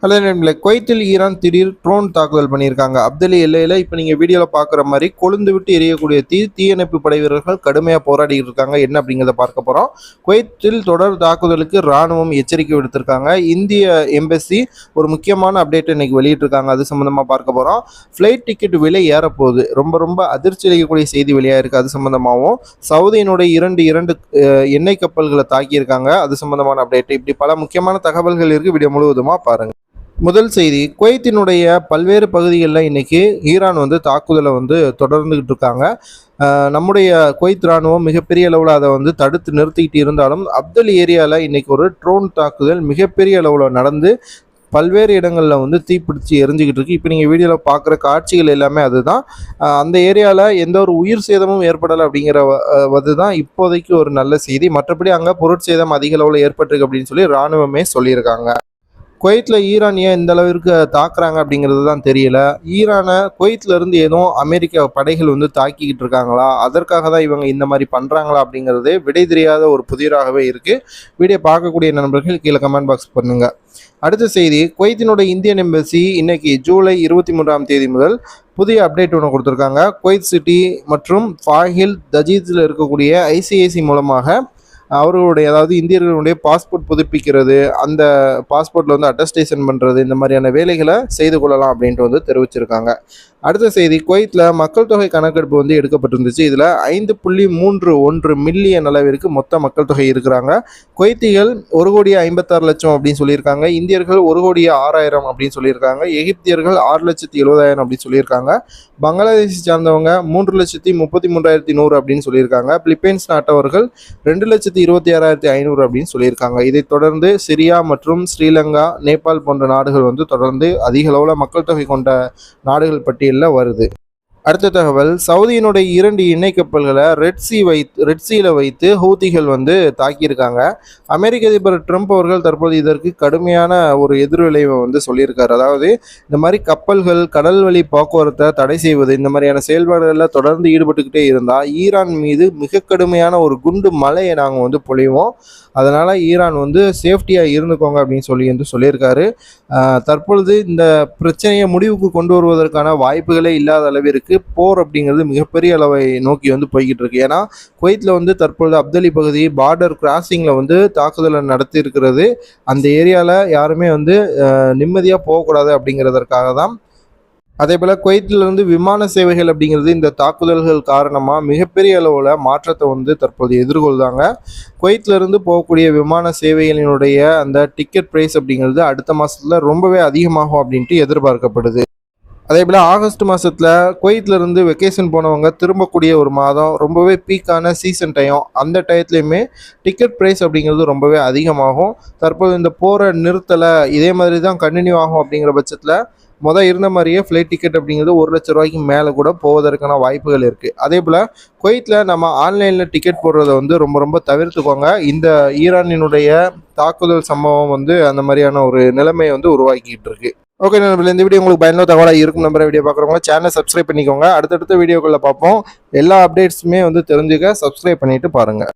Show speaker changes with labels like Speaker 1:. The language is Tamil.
Speaker 1: ஹலோ நண்பர்களே, குவைத்தில் ஈரான் திடீர் ட்ரோன் தாக்குதல் பண்ணியிருக்காங்க. அப்தலி எல்லையில் இப்போ நீங்கள் வீடியோவில் பார்க்குற மாதிரி கொழுந்து விட்டு எரியக்கூடிய தீயணைப்பு படை வீரர்கள் கடுமையாக போராடிட்டு இருக்காங்க. என்ன அப்படிங்கிறத பார்க்க போகிறோம். குவைத்தில் தொடர் தாக்குதலுக்கு ராணுவம் எச்சரிக்கை விடுத்திருக்காங்க. இந்திய எம்பசி ஒரு முக்கியமான அப்டேட் இன்னைக்கு வெளியிட்டிருக்காங்க. அது சம்மந்தமாக பார்க்க போகிறோம். ஃப்ளைட் டிக்கெட் விலை ஏறப்போகுது. ரொம்ப அதிர்ச்சி அளிக்கக்கூடிய செய்தி வெளியாக இருக்குது. அது சம்மந்தமாகவும் சவுதியினுடைய இரண்டு எண்ணெய் கப்பல்களை தாக்கியிருக்காங்க. அது சம்மந்தமான அப்டேட். இப்படி பல முக்கியமான தகவல்கள் இருக்குது. வீடியோ முழுவதுமாக பாருங்கள். முதல் செய்தி, குவைத்தினுடைய பல்வேறு பகுதிகளில் இன்னைக்கு ஈரான் தாக்குதலை தொடர்ந்துகிட்டு இருக்காங்க. நம்முடைய குவைத் ராணுவம் மிகப்பெரிய அளவில் அதை தடுத்து நிறுத்திக்கிட்டு இருந்தாலும் அப்தல் ஏரியாவில் இன்னைக்கு ஒரு ட்ரோன் தாக்குதல் மிகப்பெரிய அளவில் நடந்து பல்வேறு இடங்களில் தீப்பிடிச்சு எரிஞ்சுக்கிட்டு இருக்கு. இப்போ நீங்கள் வீடியோவில் பார்க்குற காட்சிகள் எல்லாமே அதுதான். அந்த ஏரியாவில் எந்த ஒரு உயிர் சேதமும் ஏற்படலை அப்படிங்கிற தான் இப்போதைக்கு ஒரு நல்ல செய்தி. மற்றபடி அங்கே பொருட்சேதம் அதிக அளவில் ஏற்பட்டிருக்கு அப்படின்னு சொல்லி இராணுவமே சொல்லியிருக்காங்க. குவைத்தில் ஈரான் ஏன் இந்த அளவிற்கு தாக்குறாங்க அப்படிங்கிறது தான் தெரியல. ஈரானை குவைத்தில் இருந்து ஏதோ அமெரிக்க படைகள் தாக்கிக்கிட்டு இருக்காங்களா, அதற்காக தான் இவங்க இந்த மாதிரி பண்ணுறாங்களா அப்படிங்கிறது விடை தெரியாத ஒரு புதிராகவே இருக்குது. வீடியோ பார்க்கக்கூடிய நண்பர்கள் கீழே கமெண்ட் பாக்ஸ் பண்ணுங்க. அடுத்த செய்தி, குவைத்தினுடைய இந்தியன் எம்பசி இன்னைக்கு ஜூலை 23 முதல் புதிய அப்டேட் ஒன்று கொடுத்துருக்காங்க. குவைத் சிட்டி மற்றும் ஃபாஹில் தஜீஸில் இருக்கக்கூடிய ஐசிஐசி மூலமாக அவர்களுடைய, அதாவது இந்தியர்களுடைய பாஸ்போர்ட் புதுப்பிக்கிறது, அந்த பாஸ்போர்ட்டில் அட்டஸ்டேஷன் பண்ணுறது, இந்த மாதிரியான வேலைகளை செய்து கொள்ளலாம் அப்படின்ட்டு தெரிவிச்சிருக்காங்க. அடுத்த செய்தி, குவைத்தில் மக்கள் தொகை கணக்கெடுப்பு எடுக்கப்பட்டிருந்துச்சு. இதில் 5.31 மில்லியன் அளவிற்கு மொத்த மக்கள் தொகை இருக்கிறாங்க. குவைத்திகள் 1,56,00,000 அப்படின்னு சொல்லியிருக்காங்க. இந்தியர்கள் 1,06,000 அப்படின்னு சொல்லியிருக்காங்க. எகிப்தியர்கள் 6,70,000 அப்படின்னு சொல்லியிருக்காங்க. பங்களாதேஷை சார்ந்தவங்க 3,33,100 அப்படின்னு சொல்லியிருக்காங்க. பிலிப்பைன்ஸ் நாட்டவர்கள் 2,26,500 அப்படின்னு சொல்லியிருக்காங்க. இதைத் தொடர்ந்து சிரியா மற்றும் ஸ்ரீலங்கா, நேபாள் போன்ற நாடுகள் தொடர்ந்து அதிக அளவில் மக்கள் தொகை கொண்ட நாடுகள் பட்டியலில் வருது. அடுத்த தகவல், சவுதியினுடைய 2 எண்ணெய் கப்பல்களை ரெட் சீல வைத்து ஹூத்திகள் தாக்கியிருக்காங்க. அமெரிக்க அதிபர் ட்ரம்ப் அவர்கள் தற்போது இதற்கு கடுமையான ஒரு எதிர்விளைவை சொல்லியிருக்காரு. அதாவது இந்த மாதிரி கப்பல்கள் கடல் வழி போக்குவரத்தை தடை செய்வது, இந்த மாதிரியான செயல்பாடுகளில் தொடர்ந்து ஈடுபட்டுக்கிட்டே இருந்தால் ஈரான் மீது மிக கடுமையான ஒரு குண்டு மலையை நாங்கள் பொழிவோம். அதனால் ஈரான் சேஃப்டியாக இருந்துக்கோங்க அப்படின்னு சொல்லியிருக்காரு. தற்பொழுது இந்த பிரச்சனையை முடிவுக்கு கொண்டு வருவதற்கான வாய்ப்புகளே இல்லாத அளவிற்கு போர் அப்படிங்கிறது மிகப்பெரிய அளவை நோக்கி போய்கிட்டு இருக்கு. ஏன்னா குவைத்தில் தற்பொழுது அப்தலி பகுதி பார்டர் கிராசிங்கில் தாக்குதலை நடத்தி இருக்கிறது. அந்த ஏரியாவில் யாருமே நிம்மதியாக போகக்கூடாது அப்படிங்கிறதற்காக தான். அதே போல் குவைத்திலிருந்து விமான சேவைகள் அப்படிங்கிறது இந்த தாக்குதல்கள் காரணமாக மிகப்பெரிய அளவில் மாற்றத்தை தற்போது எதிர்கொள்தாங்க. குவைத்திலிருந்து போகக்கூடிய விமான சேவைகளினுடைய அந்த டிக்கெட் ப்ரைஸ் அப்படிங்கிறது அடுத்த மாதத்தில் ரொம்பவே அதிகமாகும் அப்படின்ட்டு எதிர்பார்க்கப்படுது. அதே போல் ஆகஸ்ட் மாதத்தில் குவைத்திலிருந்து வெக்கேஷன் போனவங்க திரும்பக்கூடிய ஒரு மாதம், ரொம்பவே பீக்கான சீசன் டைம். அந்த டயத்துலையுமே டிக்கெட் ப்ரைஸ் அப்படிங்கிறது ரொம்பவே அதிகமாகும். தற்போது இந்த போகிற நிறுத்தலை இதே மாதிரி தான் கண்டினியூ ஆகும். அப்படிங்கிற பட்சத்தில் இருந்த மாதிரியே ஃப்ளைட் டிக்கெட் அப்படிங்கிறது 1,00,000 ரூபாய்க்கு மேலே கூட போவதற்கான வாய்ப்புகள் இருக்குது. அதே போல் குவைத்தில் நம்ம ஆன்லைனில் டிக்கெட் போடுறதை ரொம்ப தவிர்த்துக்கோங்க. இந்த ஈரானினுடைய தாக்குதல் சம்பவம் அந்த மாதிரியான ஒரு நிலைமையை உருவாக்கிட்டு இருக்கு. ஓகே நண்பர்களே, இந்த வீடியோ உங்களுக்கு பயனுள்ள தகவலாக இருக்கும் நம்புற. வீடியோ பார்க்குறவங்க சேனலை சப்ஸ்கிரைப் பண்ணிக்கோங்க. அடுத்தடுத்த வீடியோக்களில் பார்ப்போம். எல்லா அப்டேட்ஸுமே தெரிஞ்சுக்க சப்ஸ்கிரைப் பண்ணிட்டு பாருங்கள்.